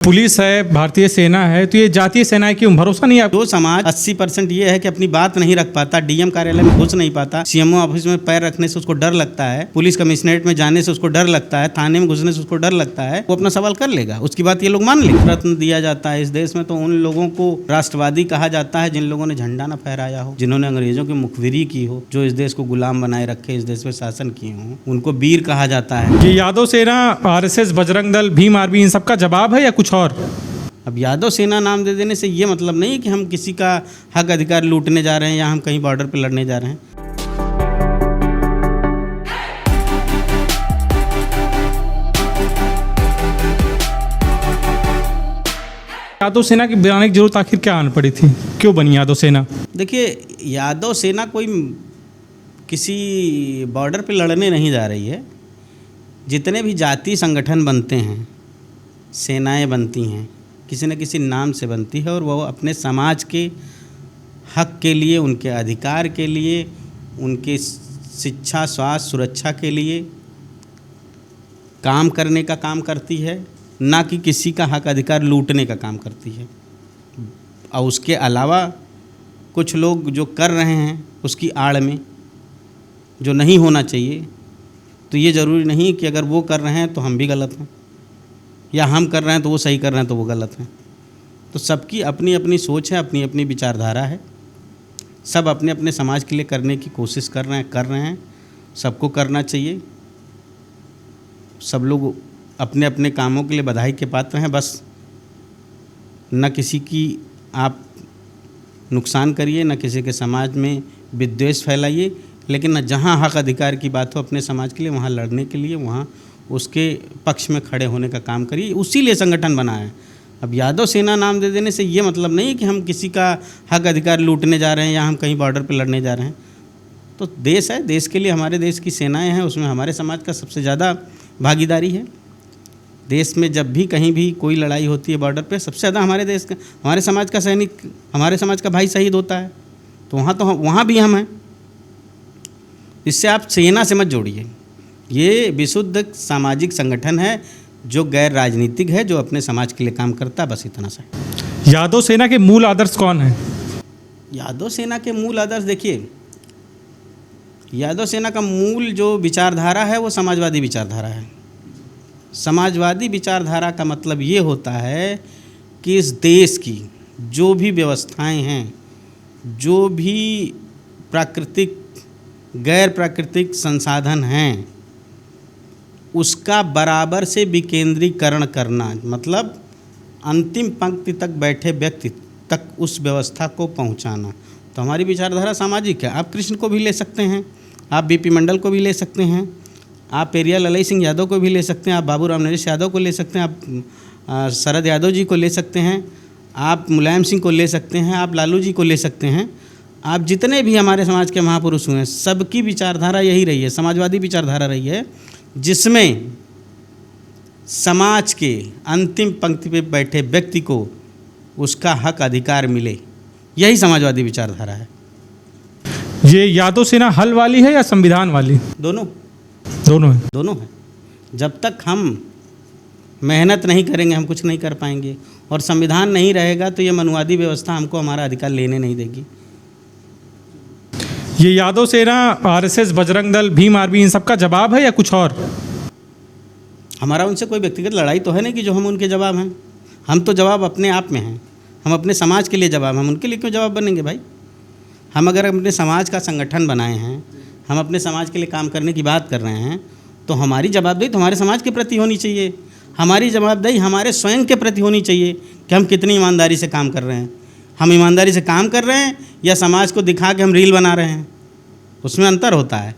Police है, भारतीय सेना है, तो ये जातीय सेना है, क्यों भरोसा नहीं है आपको? जो समाज 80% ये है कि अपनी बात नहीं रख पाता, डीएम कार्यालय में घुस नहीं पाता, सीएमओ ऑफिस में पैर रखने से उसको डर लगता है, पुलिस कमिश्नरेट में जाने से उसको डर लगता है, थाने में घुसने से उसको डर लगता है, वो अपना सवाल कर लेगा, उसकी बात ये लोग मान लेंगे। रत्न दिया जाता है इस देश में तो उन लोगों को राष्ट्रवादी कहा जाता है जिन लोगों ने झंडा न फहराया हो, जिन्होंने अंग्रेजों की मुखबिरी की हो, जो इस देश को गुलाम बनाए रखे, इस देश में शासन किए हों, उनको वीर कहा जाता है। ये यादव सेना, आरएसएस, बजरंग दल, भीम आर्मी, इन सबका जवाब है या कुछ और? अब यादव सेना नाम दे देने से ये मतलब नहीं कि हम किसी का हक अधिकार लूटने जा रहे हैं या हम कहीं बॉर्डर पर लड़ने जा रहे हैं। यादव सेना की बनाने की जरूरत आखिर क्या आने पड़ी थी? क्यों बनी यादव सेना? देखिए, यादव सेना कोई किसी बॉर्डर पे लड़ने नहीं जा रही है। जितने भी जातीय संगठन बनते हैं, सेनाएं बनती हैं, किसी न किसी नाम से बनती है और वो अपने समाज के हक के लिए, उनके अधिकार के लिए, उनके शिक्षा, स्वास्थ्य, सुरक्षा के लिए काम करने का काम करती है, ना कि किसी का हक अधिकार लूटने का काम करती है। और उसके अलावा कुछ लोग जो कर रहे हैं उसकी आड़ में जो नहीं होना चाहिए, तो ये ज़रूरी नहीं कि अगर वो कर रहे हैं तो हम भी गलत हैं, या हम कर रहे हैं तो वो सही कर रहे हैं तो वो गलत हैं। तो सबकी अपनी अपनी सोच है, अपनी अपनी विचारधारा है। सब अपने अपने समाज के लिए करने की कोशिश कर रहे हैं। सबको करना चाहिए। सब लोग अपने अपने कामों के लिए बधाई के पात्र हैं। बस न किसी की आप नुकसान करिए, न किसी के समाज में विद्वेष फैलाइए, लेकिन न जहाँ हक अधिकार की बात हो अपने समाज के लिए, वहाँ लड़ने के लिए, वहाँ उसके पक्ष में खड़े होने का काम करिए। उसी लिए संगठन बना है। अब यादव सेना नाम दे देने से ये मतलब नहीं कि हम किसी का हक अधिकार लूटने जा रहे हैं या हम कहीं बॉर्डर पर लड़ने जा रहे हैं। तो देश है, देश के लिए हमारे देश की सेनाएं हैं, उसमें हमारे समाज का सबसे ज़्यादा भागीदारी है। देश में जब भी कहीं भी कोई लड़ाई होती है बॉर्डर पे, सबसे ज़्यादा हमारे देश का, हमारे समाज का सैनिक, हमारे समाज का भाई शहीद होता है। तो वहाँ भी हम हैं। इससे आप सेना से मत जोड़िए। ये विशुद्ध सामाजिक संगठन है जो गैर राजनीतिक है, जो अपने समाज के लिए काम करता है, बस इतना सा। यादव सेना के मूल आदर्श कौन है? यादव सेना के मूल आदर्श, देखिए, यादव सेना का मूल जो विचारधारा है वो समाजवादी विचारधारा है। समाजवादी विचारधारा का मतलब ये होता है कि इस देश की जो भी व्यवस्थाएं हैं, जो भी प्राकृतिक, गैर प्राकृतिक संसाधन हैं, उसका बराबर से विकेंद्रीकरण करना, मतलब अंतिम पंक्ति तक बैठे व्यक्ति तक उस व्यवस्था को पहुंचाना। तो हमारी विचारधारा सामाजिक है। आप कृष्ण को भी ले सकते हैं, आप बीपी मंडल को भी ले सकते हैं, आप पेरिया ललई सिंह यादव को भी ले सकते हैं, आप बाबू राम नरेश यादव को ले सकते हैं, आप शरद यादव जी को ले सकते हैं, आप मुलायम सिंह को ले सकते हैं, आप लालू जी को ले सकते हैं। आप जितने भी हमारे समाज के महापुरुष हुए हैं, सबकी विचारधारा यही रही है, समाजवादी विचारधारा रही है, जिसमें समाज के अंतिम पंक्ति पे बैठे व्यक्ति को उसका हक अधिकार मिले। यही समाजवादी विचारधारा है। ये यादव सेना हल वाली है या संविधान वाली? दोनों है। दोनों है। जब तक हम मेहनत नहीं करेंगे हम कुछ नहीं कर पाएंगे, और संविधान नहीं रहेगा तो ये मनुवादी व्यवस्था हमको हमारा अधिकार लेने नहीं देगी। ये यादव सेना, आरएसएस, बजरंग दल, भीम आर्मी, इन सबका जवाब है या कुछ और? हमारा उनसे कोई व्यक्तिगत लड़ाई तो है नहीं कि जो हम उनके जवाब हैं। हम तो जवाब अपने आप में हैं। हम अपने समाज के लिए जवाब, हम उनके लिए क्यों जवाब बनेंगे भाई? हम अगर अपने समाज का संगठन बनाए हैं, हम अपने समाज के लिए काम करने की बात कर रहे हैं, तो हमारी जवाबदेही तो हमारे समाज के प्रति होनी चाहिए। हमारी जवाबदेही हमारे स्वयं के प्रति होनी चाहिए कि हम कितनी ईमानदारी से काम कर रहे हैं। हम ईमानदारी से काम कर रहे हैं या समाज को दिखा के हम रील बना रहे हैं, उसमें अंतर होता है।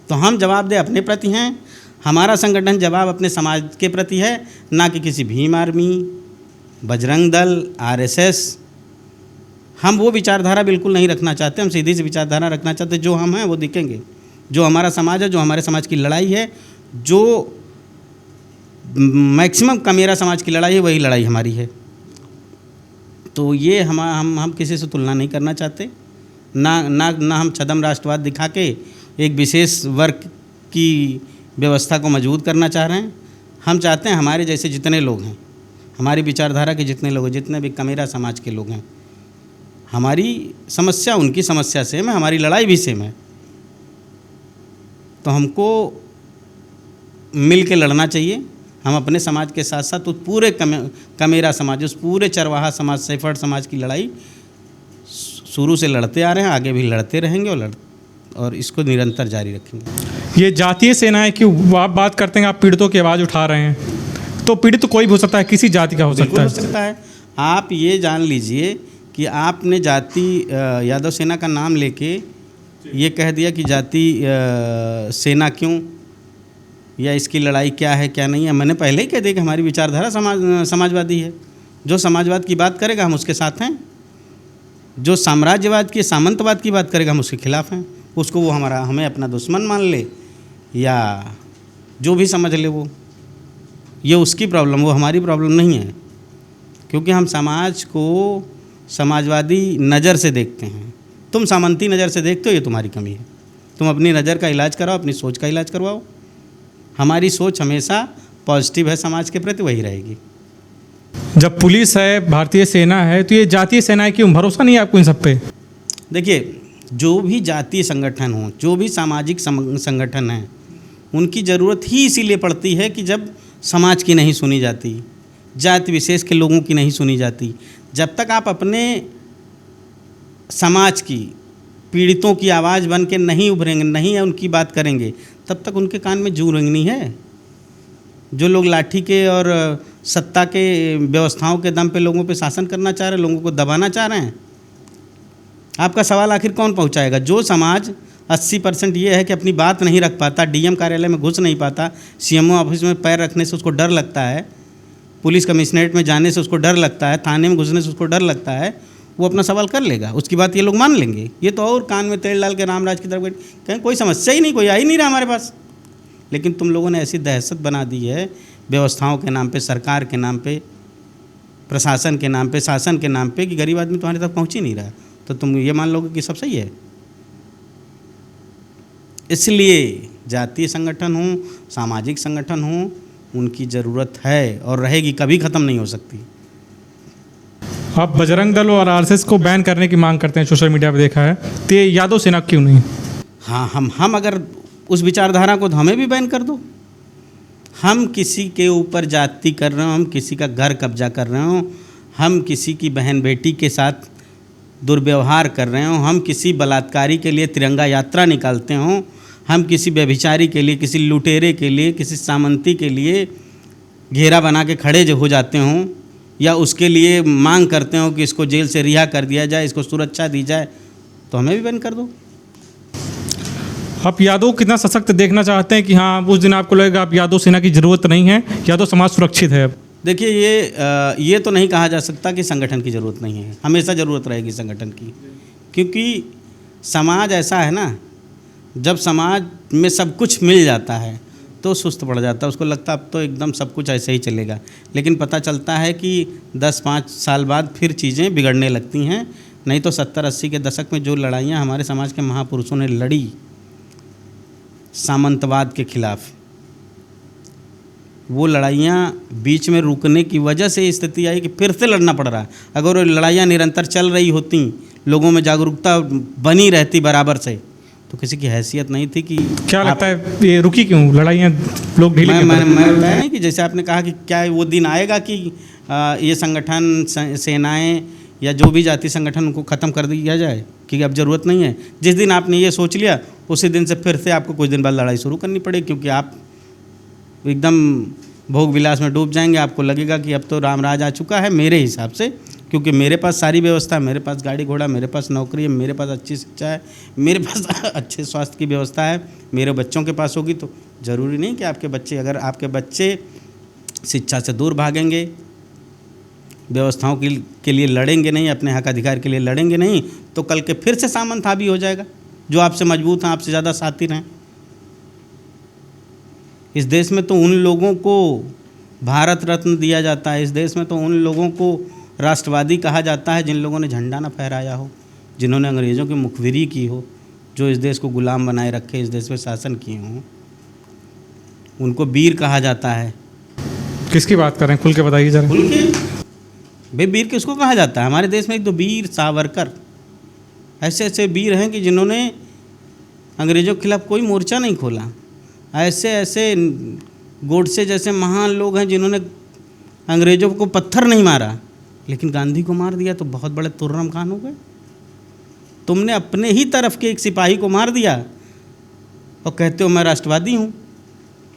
तो हम जवाबदेह अपने प्रति हैं। हमारा संगठन जवाब अपने समाज के प्रति है, ना कि किसी भीम आर्मी, बजरंग दल, आरएसएस। हम वो विचारधारा बिल्कुल नहीं रखना चाहते। हम सीधी सी विचारधारा रखना चाहते। जो हम हैं वो दिखेंगे, जो हमारा समाज है, जो हमारे समाज की लड़ाई है, जो मैक्सिमम का मेरा समाज की लड़ाई है, वही लड़ाई हमारी है। तो ये हम किसी से तुलना नहीं करना चाहते। ना हम छदम राष्ट्रवाद दिखा के एक विशेष वर्ग की व्यवस्था को मजबूत करना चाह रहे हैं। हम चाहते हैं हमारे जैसे जितने लोग हैं, हमारी विचारधारा के जितने लोग हैं, जितने भी कमेरा समाज के लोग हैं, हमारी समस्या उनकी समस्या सेम है, हमारी लड़ाई भी सेम है। तो हमको मिल के लड़ना चाहिए। हम अपने समाज के साथ साथ उस पूरे कमेरा समाज, उस पूरे चरवाहा समाज, सेफर्ड समाज की लड़ाई शुरू से लड़ते आ रहे हैं, आगे भी लड़ते रहेंगे और इसको निरंतर जारी रखेंगे। ये जातीय सेनाएं की आप बात करते हैं, आप पीड़ितों की आवाज़ उठा रहे हैं, तो पीड़ित तो कोई भी हो सकता है, किसी जाति का हो सकता है। हो सकता है। आप ये जान लीजिए कि आपने जाति यादव सेना का नाम लेके ये कह दिया कि जाति सेना क्यों, या इसकी लड़ाई क्या है क्या नहीं है। मैंने पहले ही कह दिया कि हमारी विचारधारा समाजवादी है। जो समाजवाद की बात करेगा हम उसके साथ हैं, जो साम्राज्यवाद की, सामंतवाद की बात करेगा हम उसके खिलाफ हैं। उसको वो हमें अपना दुश्मन मान ले या जो भी समझ ले, वो ये उसकी प्रॉब्लम, वो हमारी प्रॉब्लम नहीं है। क्योंकि हम समाज को समाजवादी नज़र से देखते हैं। तुम सामंती नज़र से देखते हो, ये तुम्हारी कमी है। तुम अपनी नज़र का इलाज कराओ, अपनी सोच का इलाज करवाओ। हमारी सोच हमेशा पॉजिटिव है, समाज के प्रति वही रहेगी। जब पुलिस है, भारतीय सेना है, तो ये जातीय सेनाएं क्यों, भरोसा नहीं है आपको इन सब पे? देखिए, जो भी जातीय संगठन हो, जो भी सामाजिक संगठन हैं, उनकी ज़रूरत ही इसीलिए पड़ती है कि जब समाज की नहीं सुनी जाती, जाति विशेष के लोगों की नहीं सुनी जाती। जब तक आप अपने समाज की पीड़ितों की आवाज़ बन के नहीं उभरेंगे, नहीं उनकी बात करेंगे, तब तक उनके कान में जूं रेंगनी है। जो लोग लाठी के और सत्ता के व्यवस्थाओं के दम पे लोगों पे शासन करना चाह रहे हैं, लोगों को दबाना चाह रहे हैं, आपका सवाल आखिर कौन पहुंचाएगा? जो समाज 80% ये है कि अपनी बात नहीं रख पाता, डीएम कार्यालय में घुस नहीं पाता, सीएमओ ऑफिस में पैर रखने से उसको डर लगता है, पुलिस कमिश्नरेट में जाने से उसको डर लगता है, थाने में घुसने से उसको डर लगता है, वो अपना सवाल कर लेगा, उसकी बात ये लोग मान लेंगे। ये तो और कान में तेल डाल के रामराज की तरफ बैठ, कहीं कोई समस्या ही नहीं, कोई आ ही नहीं रहा हमारे पास। लेकिन तुम लोगों ने ऐसी दहशत बना दी है व्यवस्थाओं के नाम पे, सरकार के नाम पे, प्रशासन के नाम पे, शासन के नाम पे, कि गरीब आदमी तुम्हारे तक पहुँच ही नहीं रहा। तो तुम ये मान लोगे कि सब सही है। इसलिए जातीय संगठन हो, सामाजिक संगठन हो, उनकी ज़रूरत है और रहेगी, कभी ख़त्म नहीं हो सकती। आप बजरंग दल और आरएसएस को बैन करने की मांग करते हैं, सोशल मीडिया पे देखा है, तो ये यादव सेना क्यों नहीं? हाँ, हम अगर उस विचारधारा को, तो हमें भी बैन कर दो। हम किसी के ऊपर जाति कर रहे हो, हम किसी का घर कब्जा कर रहे हो, हम किसी की बहन बेटी के साथ दुर्व्यवहार कर रहे हो, हम किसी बलात्कारी के लिए तिरंगा यात्रा निकालते हो, हम किसी व्यभिचारी के लिए, किसी लुटेरे के लिए, किसी सामंती के लिए घेरा बना के खड़े जो हो जाते हों, या उसके लिए मांग करते हो कि इसको जेल से रिहा कर दिया जाए, इसको सुरक्षा दी जाए, तो हमें भी बैन कर दो। आप यादव कितना सशक्त देखना चाहते हैं कि हाँ उस दिन आपको लगेगा आप यादव सेना की ज़रूरत नहीं है, यादव समाज सुरक्षित है? देखिए, ये तो नहीं कहा जा सकता कि संगठन की ज़रूरत नहीं है, हमेशा ज़रूरत रहेगी संगठन की। क्योंकि समाज ऐसा है ना, जब समाज में सब कुछ मिल जाता है तो सुस्त पड़ जाता है, उसको लगता है अब तो एकदम सब कुछ ऐसे ही चलेगा। लेकिन पता चलता है कि 10-5 साल बाद फिर चीज़ें बिगड़ने लगती हैं। नहीं तो 70-80 के दशक में जो लड़ाइयाँ हमारे समाज के महापुरुषों ने लड़ी सामंतवाद के खिलाफ, वो लड़ाइयाँ बीच में रुकने की वजह से स्थिति आई कि फिर से लड़ना पड़ रहा है। अगर वो लड़ाइयाँ निरंतर चल रही होती, लोगों में जागरूकता बनी रहती बराबर से, तो किसी की हैसियत नहीं थी कि क्या लगता है ये रुकी क्यों लड़ाइयाँ, लोग ढीले? मैं बताया नहीं कि जैसे आपने कहा कि क्या वो दिन आएगा कि ये संगठन, सेनाएं या जो भी जाति संगठन, उनको ख़त्म कर दिया जाए कि अब ज़रूरत नहीं है। जिस दिन आपने ये सोच लिया, उसी दिन से फिर से आपको कुछ दिन बाद लड़ाई शुरू करनी पड़ेगी, क्योंकि आप एकदम भोग विलास में डूब जाएंगे। आपको लगेगा कि अब तो रामराज आ चुका है मेरे हिसाब से, क्योंकि मेरे पास सारी व्यवस्था है, मेरे पास गाड़ी घोड़ा, मेरे पास नौकरी है, मेरे पास अच्छी शिक्षा है, मेरे पास अच्छे स्वास्थ्य की व्यवस्था है, मेरे बच्चों के पास होगी। तो ज़रूरी नहीं कि आपके बच्चे, अगर आपके बच्चे शिक्षा से दूर भागेंगे, व्यवस्थाओं के लिए लड़ेंगे नहीं, अपने हक अधिकार के लिए लड़ेंगे नहीं, तो कल के फिर से सामंत हावी हो जाएगा, जो आपसे मजबूत हैं, आपसे ज़्यादा साथी रहें। इस देश में तो उन लोगों को भारत रत्न दिया जाता है, इस देश में तो उन लोगों को राष्ट्रवादी कहा जाता है जिन लोगों ने झंडा ना फहराया हो, जिन्होंने अंग्रेज़ों की मुखबिरी की हो, जो इस देश को गुलाम बनाए रखे, इस देश पे शासन किए हों, उनको वीर कहा जाता है। किसकी बात कर रहे हैं, खुल के बताइए जरा। खुल के बे वीर किसको कहा जाता है? हमारे देश में एक तो वीर सावरकर, ऐसे ऐसे वीर हैं कि जिन्होंने अंग्रेज़ों के खिलाफ कोई मोर्चा नहीं खोला। ऐसे ऐसे गोडसे जैसे महान लोग हैं जिन्होंने अंग्रेज़ों को पत्थर नहीं मारा, लेकिन गांधी को मार दिया तो बहुत बड़े तुर्रम खान हो गए। तुमने अपने ही तरफ के एक सिपाही को मार दिया और कहते हो मैं राष्ट्रवादी हूँ।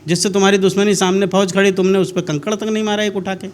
जिससे तुम्हारी दुश्मनी सामने फौज खड़ी, तुमने उस पर कंकड़ तक नहीं मारा एक उठा के।